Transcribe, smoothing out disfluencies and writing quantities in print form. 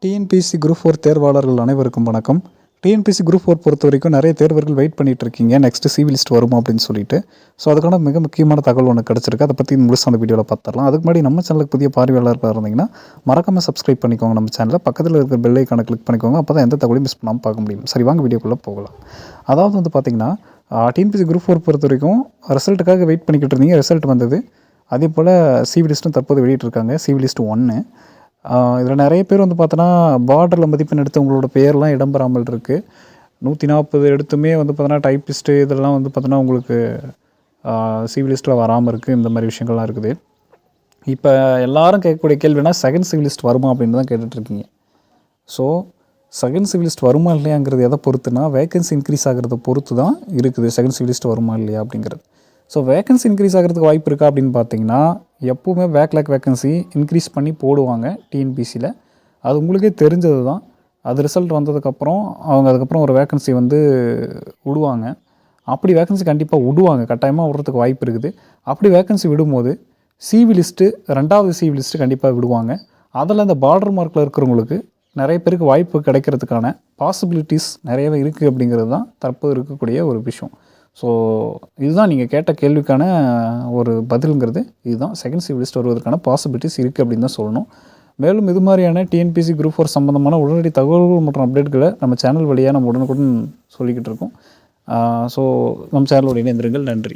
TNPSC group 4 தேர்வாளர்கள் அனைவருக்கும் வணக்கம். TNPSC group 4 பொறுத்த வரைக்கும் நிறைய தேர்வர்கள் வெயிட் பண்ணிட்டு இருக்கீங்க. நெக்ஸ்ட் சிவி லிஸ்ட் வருமா அப்படின்னு சொல்லிட்டு. ஸோ அதுக்கான மிக முக்கியமான தகவல் ஒன்று கிடச்சிருக்கு. அதை பற்றி முழுசாக அந்த வீடியோவில் பார்த்துடலாம். அதுக்கு முன்னாடி நம்ம சேனலுக்கு புதிய பார்வையாளர்கள் இருந்தீங்கன்னா மறக்காமல் சப்ஸ்கிரைப் பண்ணிக்கோங்க. நம்ம சேனலில் பக்கத்தில் இருக்கிற பெல் ஐக்கானை கிளிக் பண்ணிக்கோங்க. அப்போ தான் எந்த தகவலையும் மிஸ் பண்ணாமல் பார்க்க முடியும். சரி, வாங்க வீடியோக்குள்ளே போகலாம். அதாவது வந்து பார்த்திங்கன்னா டிஎன்பிஎஸ்சி குரூப் 4 பொறுத்த வரைக்கும் ரிசல்ட்டுக்காக வெயிட் பண்ணிக்கிட்டு இருந்தீங்க. ரிசல்ட் வந்தது. அதே போல் சிவி லிஸ்ட்டும் தற்போது வெளியிட்டிருக்காங்க. CV list 1. இதில் நிறைய பேர் வந்து பார்த்தோன்னா பார்டரில் மதிப்பெண் எடுத்து உங்களோட பேர்லாம் இடம்பெறாமல் இருக்குது. 140 எடுத்துமே வந்து பார்த்தோன்னா டைப்பிஸ்ட்டு இதெல்லாம் வந்து பார்த்தோன்னா உங்களுக்கு சிவி லிஸ்ட்டில் வராமல் இருக்குது. இந்த மாதிரி விஷயங்கள்லாம் இருக்குது. இப்போ எல்லோரும் கேட்கக்கூடிய கேள்வினா செகண்ட் சிவி லிஸ்ட் வருமா அப்படின்னு தான் கேட்டுட்ருக்கீங்க. ஸோ செகண்ட் சிவி லிஸ்ட் வருமா இல்லையாங்கிறது எதை பொறுத்துனா வேகன்சி இன்க்ரீஸ் ஆகிறத பொறுத்து தான் இருக்குது. செகண்ட் சிவி லிஸ்ட் வருமா இல்லையா அப்படிங்கிறது. ஸோ வேகன்சி இன்க்ரீஸ் ஆகிறதுக்கு வாய்ப்பு இருக்கா அப்படின்னு பார்த்தீங்கன்னா எப்போவுமே பேக்லாக் வேகன்சி இன்க்ரீஸ் பண்ணி போடுவாங்க டிஎன்பிசியில். அது உங்களுக்கே தெரிஞ்சது தான். அது ரிசல்ட் வந்ததுக்கப்புறம் அவங்க அதுக்கப்புறம் ஒரு வேகன்சி வந்து விடுவாங்க. அப்படி வேகன்சி கண்டிப்பாக விடுவாங்க, கட்டாயமாக விடுறதுக்கு வாய்ப்பு இருக்குது. அப்படி வேகன்சி விடும்போது சிவி லிஸ்ட்டு 2வது சிவி லிஸ்ட்டு கண்டிப்பாக விடுவாங்க. அதில் இந்த பார்டர் மார்க்கில் இருக்கிறவங்களுக்கு நிறைய பேருக்கு வாய்ப்பு கிடைக்கிறதுக்கான பாசிபிலிட்டிஸ் நிறையவே இருக்குது அப்படிங்கிறது தான் தற்போது இருக்கக்கூடிய ஒரு விஷயம். ஸோ இதுதான் நீங்கள் கேட்ட கேள்விக்கான ஒரு பதிலுங்கிறது. இதுதான் செகண்ட் சிவி லிஸ்ட் வருவதற்கான பாசிபிலிட்டிஸ் இருக்குது அப்படின்னு தான் சொல்லணும். மேலும் இது மாதிரியான டிஎன்பிஎஸ்சி குரூப் 4 சம்பந்தமான உடனடி தகவல்கள் மற்றும் அப்டேட்களை நம்ம சேனல் வழியாக நம்ம உடனுக்குடன் சொல்லிக்கிட்டு இருக்கோம். ஸோ நம்ம சேனலோட இணைந்திருங்கள். நன்றி.